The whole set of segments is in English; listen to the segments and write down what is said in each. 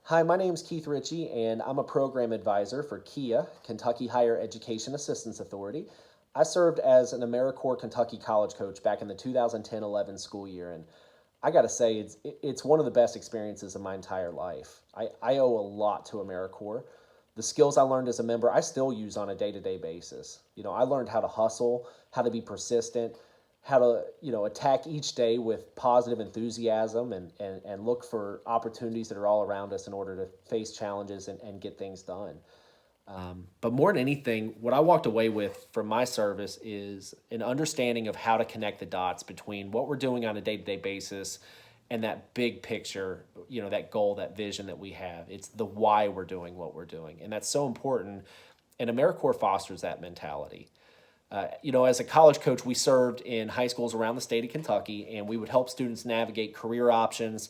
Hi, my name is Keith Ritchie, and I'm a program advisor for KIA, Kentucky Higher Education Assistance Authority. I served as an AmeriCorps Kentucky college coach back in the 2010-11 school year, and I got to say, it's one of the best experiences of my entire life. I owe a lot to AmeriCorps. The skills I learned as a member, I still use on a day-to-day basis. I learned how to hustle, how to be persistent, how to attack each day with positive enthusiasm and look for opportunities that are all around us in order to face challenges and get things done. But more than anything, what I walked away with from my service is an understanding of how to connect the dots between what we're doing on a day-to-day basis and that big picture, that goal, that vision that we have. It's the why we're doing what we're doing. And that's so important. And AmeriCorps fosters that mentality. As a college coach, we served in high schools around the state of Kentucky, and we would help students navigate career options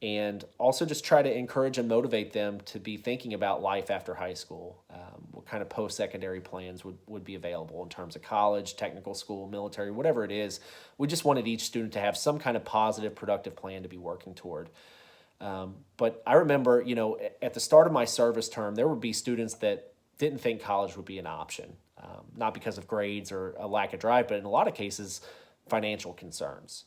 and also just try to encourage and motivate them to be thinking about life after high school. What kind of post-secondary plans would be available in terms of college, technical school, military, whatever it is. We just wanted each student to have some kind of positive, productive plan to be working toward. But I remember, at the start of my service term, there would be students that didn't think college would be an option, not because of grades or a lack of drive, but in a lot of cases, financial concerns.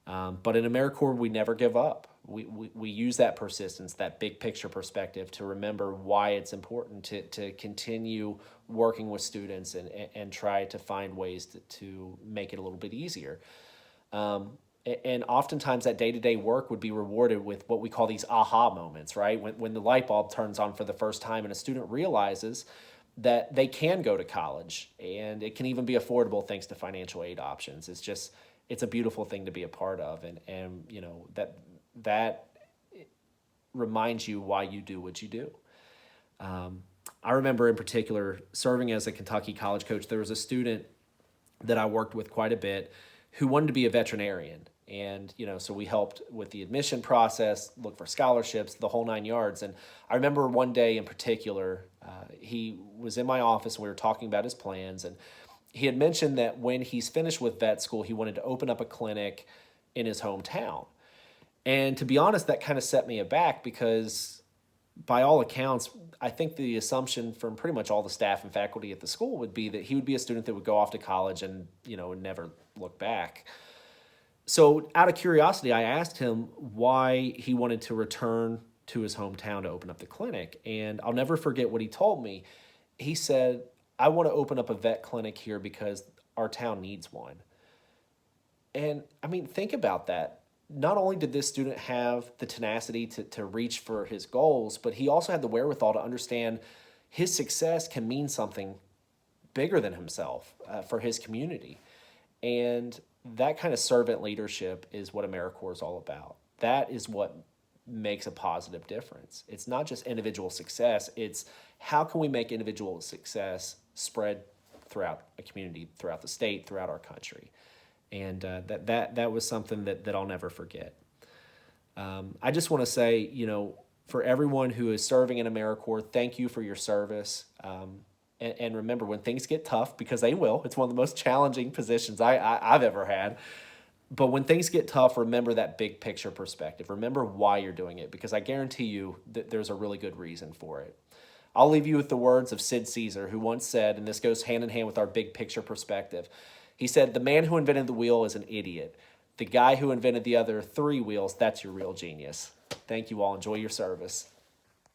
But in AmeriCorps, we never give up. We use that persistence, that big picture perspective to remember why it's important to continue working with students and try to find ways to make it a little bit easier. And oftentimes that day-to-day work would be rewarded with what we call these aha moments, right? When the light bulb turns on for the first time and a student realizes that they can go to college and it can even be affordable thanks to financial aid options. It's a beautiful thing to be a part of. And that reminds you why you do what you do. I remember in particular serving as a Kentucky college coach, there was a student that I worked with quite a bit who wanted to be a veterinarian. And, so we helped with the admission process, look for scholarships, the whole 9 yards. And I remember one day in particular, he was in my office and we were talking about his plans. And he had mentioned that when he's finished with vet school, he wanted to open up a clinic in his hometown. And to be honest, that kind of set me aback because by all accounts, I think the assumption from pretty much all the staff and faculty at the school would be that he would be a student that would go off to college and, would never look back. So out of curiosity, I asked him why he wanted to return to his hometown to open up the clinic. And I'll never forget what he told me. He said, I want to open up a vet clinic here because our town needs one. And I mean, think about that. Not only did this student have the tenacity to reach for his goals, but he also had the wherewithal to understand his success can mean something bigger than himself for his community. And that kind of servant leadership is what AmeriCorps is all about. That is what makes a positive difference. It's not just individual success. It's how can we make individual success spread throughout a community, throughout the state, throughout our country. And that was something that I'll never forget. I just want to say, for everyone who is serving in AmeriCorps, thank you for your service. And remember, when things get tough, because they will, it's one of the most challenging positions I've ever had. But when things get tough, remember that big picture perspective. Remember why you're doing it, because I guarantee you that there's a really good reason for it. I'll leave you with the words of Sid Caesar, who once said, and this goes hand in hand with our big picture perspective, he said, the man who invented the wheel is an idiot. The guy who invented the other three wheels, that's your real genius. Thank you all. Enjoy your service.